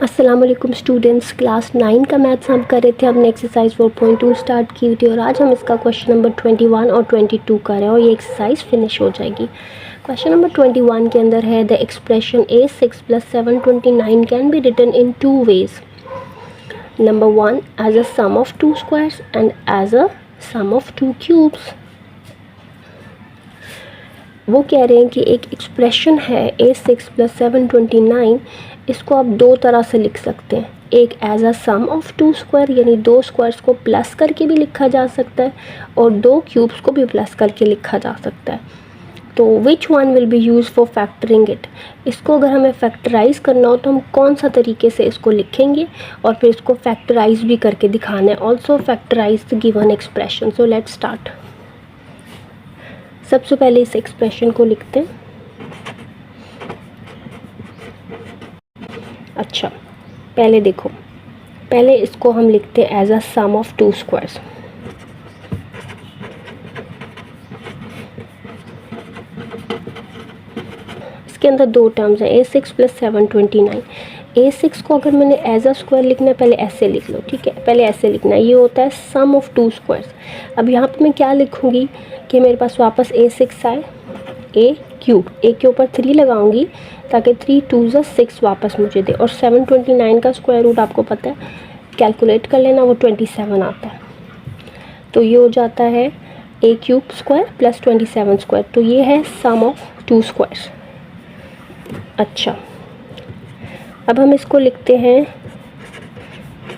अस्सलाम वालेकुम students, class 9 का मैथ्स हम कर रहे थे। हमने एक्सरसाइज 4.2 स्टार्ट की थी और आज हम इसका क्वेश्चन नंबर 21 और 22 कर रहे हैं और ये एक्सरसाइज फिनिश हो जाएगी। क्वेश्चन नंबर 21 के अंदर है the expression a6 + 729 can be written in two ways. Number 1 as a sum of two squares and as a sum of two cubes. वो कह रहे हैं कि एक एक्सप्रेशन है a6 + 729, इसको आप दो तरह से लिख सकते हैं। एक as a sum of two square, यानी दो स्क्वायर्स को प्लस करके भी लिखा जा सकता है और दो क्यूब्स को भी प्लस करके लिखा जा सकता है। तो which one will be use for factoring it. इसको अगर हमें फैक्टराइज करना हो तो हम कौन सा तरीके से इसको लिखेंगे और फिर इसको फैक्टराइज भी करके दिखाना है। Also factorise the given expression. So let's start. सबसे पहले इस एक्सप्रेशन को लिखते हैं। अच्छा, पहले देखो, पहले इसको हम लिखते हैं as a sum of two squares. इसके अंदर दो टर्म्स हैं a6 + 729। a6 को अगर मैंने एज अ स्क्वायर लिखना है, पहले ऐसे लिख लो, ठीक है। पहले ऐसे लिखना है, ये होता है सम ऑफ टू स्क्वायर्स। अब यहाँ पे मैं क्या लिखूँगी कि मेरे पास वापस a6 आए, a³ a के ऊपर 3 लगाऊंगी ताकि 3 2 ज़ा 6 वापस मुझे दे। और 729 का स्क्वायर रूट आपको पता है, कैलकुलेट कर लेना, वो 27 आता है। तो ये हो जाता है a³ स्क्वायर + 27 स्क्वायर। तो ये है सम ऑफ टू स्क्वायर्स। अच्छा, अब हम इसको लिखते हैं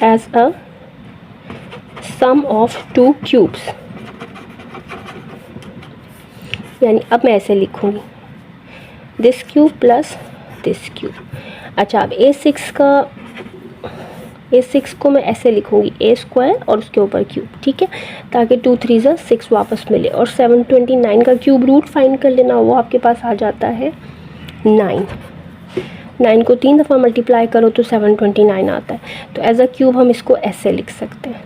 as a sum of two cubes, यानी अब मैं ऐसे लिखूँगी this cube plus this cube. अच्छा, अब a6 को मैं ऐसे लिखूँगी a² और उसके ऊपर क्यूब, ठीक है, ताकि 2 3 ज़ा 6 वापस मिले। और 729 का क्यूब रूट फाइंड कर लेना, वो आपके पास आ जाता है 9। 9 को 3 दफ़ा मल्टीप्लाई करो तो 729 आता है। तो एज अ क्यूब हम इसको ऐसे लिख सकते हैं।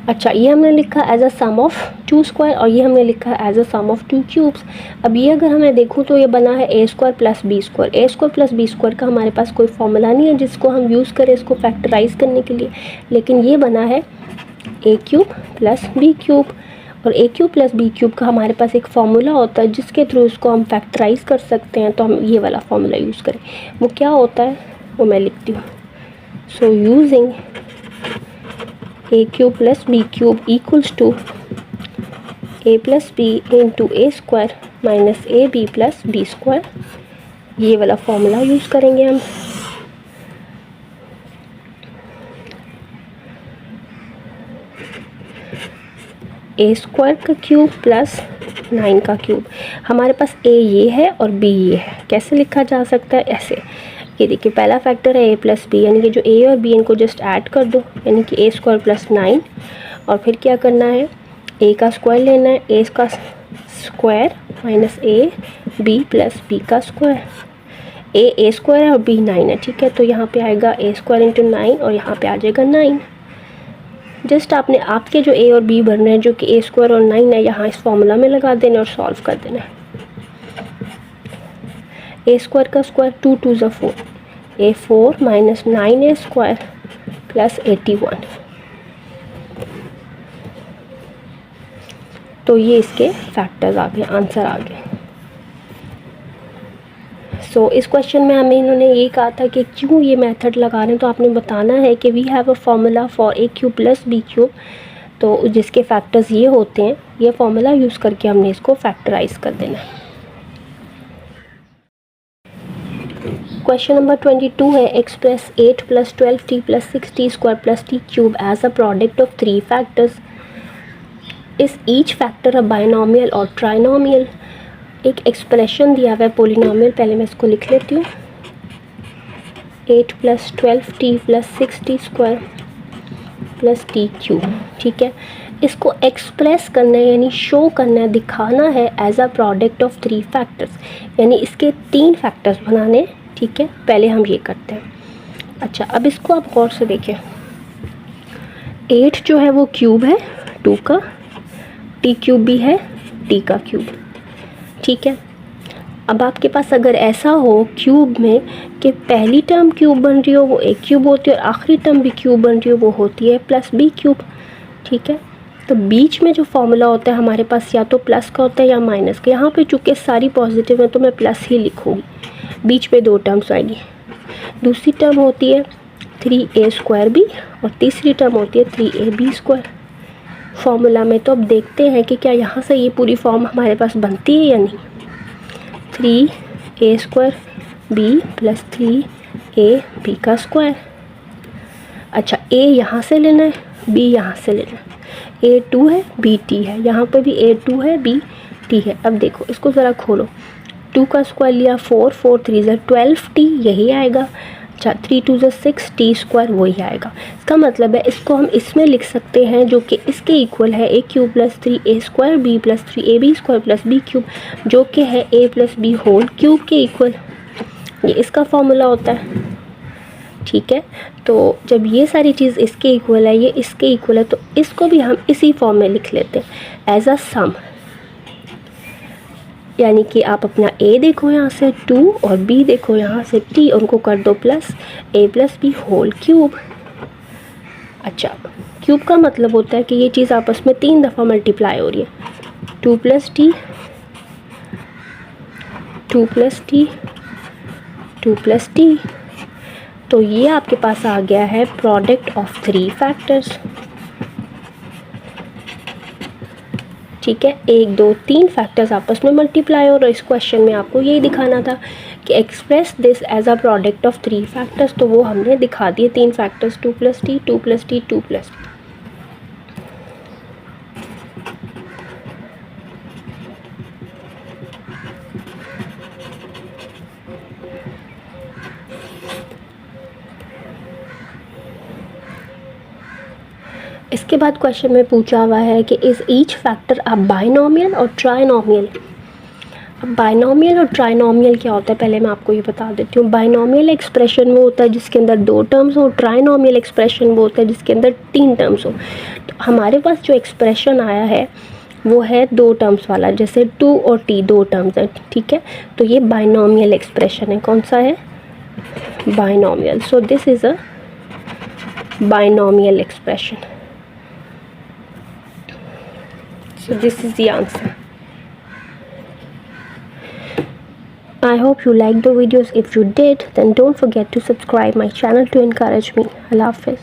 अच्छा, ये हमने लिखा as a sum of two square और ये हमने लिखा as a sum of two cubes. अब ये अगर हमें देखूँ तो ये बना है a² + b²। a² + b² का हमारे पास कोई फॉर्मूला नहीं है जिसको हम यूज़ करें इसको फैक्टराइज करने के लिए, लेकिन ये बना है a³ + b³। और a³ + b³ का हमारे पास एक फार्मूला होता है जिसके थ्रू इसको हम फैक्टराइज कर सकते हैं। तो हम ये वाला फार्मूला यूज़ करें। वो क्या होता है वो मैं लिखती हूँ। So using a³ + b³ equals to a + b into a² minus ab + b²। ये वाला फॉर्मूला यूज़ करेंगे हम। a² का क्यूब प्लस 9 का क्यूब। हमारे पास a ये है और b ये है। कैसे लिखा जा सकता है? ऐसे, ये देखिए, पहला फैक्टर है a + b, यानी कि जो a और b इनको जस्ट ऐड कर दो, यानी कि a² + 9। और फिर क्या करना है, a का स्क्वायर लेना है, a का square minus a b + b का स्क्वायर। a² है और b 9 है, ठीक है। तो यहाँ पे आएगा a² × 9 और यहाँ पे आ जाएगा 9। जस्ट आपने आपके जो a और b बन रहे हैं जो कि a² और 9 है, यहाँ इस फॉर्मूला में लगा देना और सॉल्व कर देना है। a² का स्क्वायर 2 2 ज़ा 4, a4 - 9a² + 81। तो ये इसके फैक्टर्स आ गए, आंसर आ गए। सो इस क्वेश्चन में हमें इन्होंने ये कहा था कि क्यों ये मेथड लगा रहे हैं, तो आपने बताना है कि we have a formula for a³ + b³। तो जिसके फैक्टर्स ये होते हैं, ये फार्मूला यूज़ करके हमने इसको फैक्टराइज कर देना है। क्वेश्चन नंबर 22 है express 8 + 12t + 6t² + t³ as a product of 3 factors. इस ईच फैक्टर अ बायनॉमियल और ट्राइनॉमियल। एक एक्सप्रेशन दिया हुआ है पोलिनोमियल, पहले मैं इसको लिख लेती हूँ। 8 + 12t + 6t² + t³, ठीक है। इसको एक्सप्रेस करना है, यानी शो करना है, दिखाना है as a product of 3 factors, यानी इसके 3 फैक्टर्स बनाने, ठीक है। पहले हम ये करते हैं। अच्छा, अब इसको आप गौर से देखें। 8 जो है वो क्यूब है 2 का, t³ भी है t का क्यूब, ठीक है। अब आपके पास अगर ऐसा हो क्यूब में कि पहली टर्म क्यूब बन रही हो वो ए क्यूब होती है और आखिरी टर्म भी क्यूब बन रही हो वो होती है प्लस बी क्यूब, ठीक है। तो बीच में जो फॉर्मूला होता है हमारे पास या तो प्लस का होता है या माइनस का। यहाँ पे चूँकि सारी पॉजिटिव है तो मैं प्लस ही लिखूँगी, बीच में 2 टर्म्स आएगी। दूसरी टर्म होती है 3a² और तीसरी टर्म होती है 3ab²। फॉर्मूला में तो अब देखते हैं कि क्या यहाँ से ये पूरी फॉर्म हमारे पास बनती है या नहीं। 3a² b + 3ab²। अच्छा, a यहाँ से लेना है, b यहाँ से लेना है। a2 है, bt है, यहाँ पर भी a2 है, bt है। अब देखो इसको ज़रा खोलो, 2 का स्क्वायर लिया 4, 4 3 ज़ा 12t, यही आएगा। अच्छा, 3 2 ज़ा 6t², वही आएगा। इसका मतलब है इसको हम इसमें लिख सकते हैं जो कि इसके इक्वल है a³ + 3a² b + 3ab² + b³, जो कि है a + b होल क्यूब के इक्वल। ये इसका फॉर्मूला होता है, ठीक है। तो जब ये सारी चीज़ इसके इक्वल है, ये इसके इक्वल है, तो इसको भी हम इसी फॉर्म में लिख लेते हैं एज अ सम। यानी कि आप अपना a देखो यहाँ से 2 और b देखो यहाँ से t, उनको कर दो plus a + b whole cube. अच्छा, क्यूब का मतलब होता है कि ये चीज़ आपस में 3 दफ़ा मल्टीप्लाई हो रही है। 2 + t 2 + t 2 + t। तो ये आपके पास आ गया है प्रोडक्ट ऑफ 3 फैक्टर्स, ठीक है। 1 2 3 फैक्टर्स आपस में मल्टीप्लाई हो रहे। इस क्वेश्चन में आपको यही दिखाना था कि express this as a product of 3 factors, तो वो हमने दिखा दिए 3 फैक्टर्स, 2 + t 2 + t 2 + t। इसके बाद क्वेश्चन में पूछा हुआ है कि is each factor a binomial और ट्राइनोमियल। अब बाइनोमियल और ट्राइनोमियल क्या होता है पहले मैं आपको ये बता देती हूँ। बाइनोमियल एक्सप्रेशन वो होता है जिसके अंदर 2 टर्म्स हो, ट्राइनोमियल एक्सप्रेशन वो होता है जिसके अंदर 3 टर्म्स हो। तो हमारे पास जो एक्सप्रेशन आया है वो है 2 टर्म्स वाला, जैसे 2 और t 2 टर्म्स है, ठीक है। तो ये बाइनोमियल एक्सप्रेशन है। कौन सा है? Binomial. So this is a binomial expression. So this is the answer. I hope you liked the videos. If you did, then don't forget to subscribe my channel to encourage me. Allah Hafiz.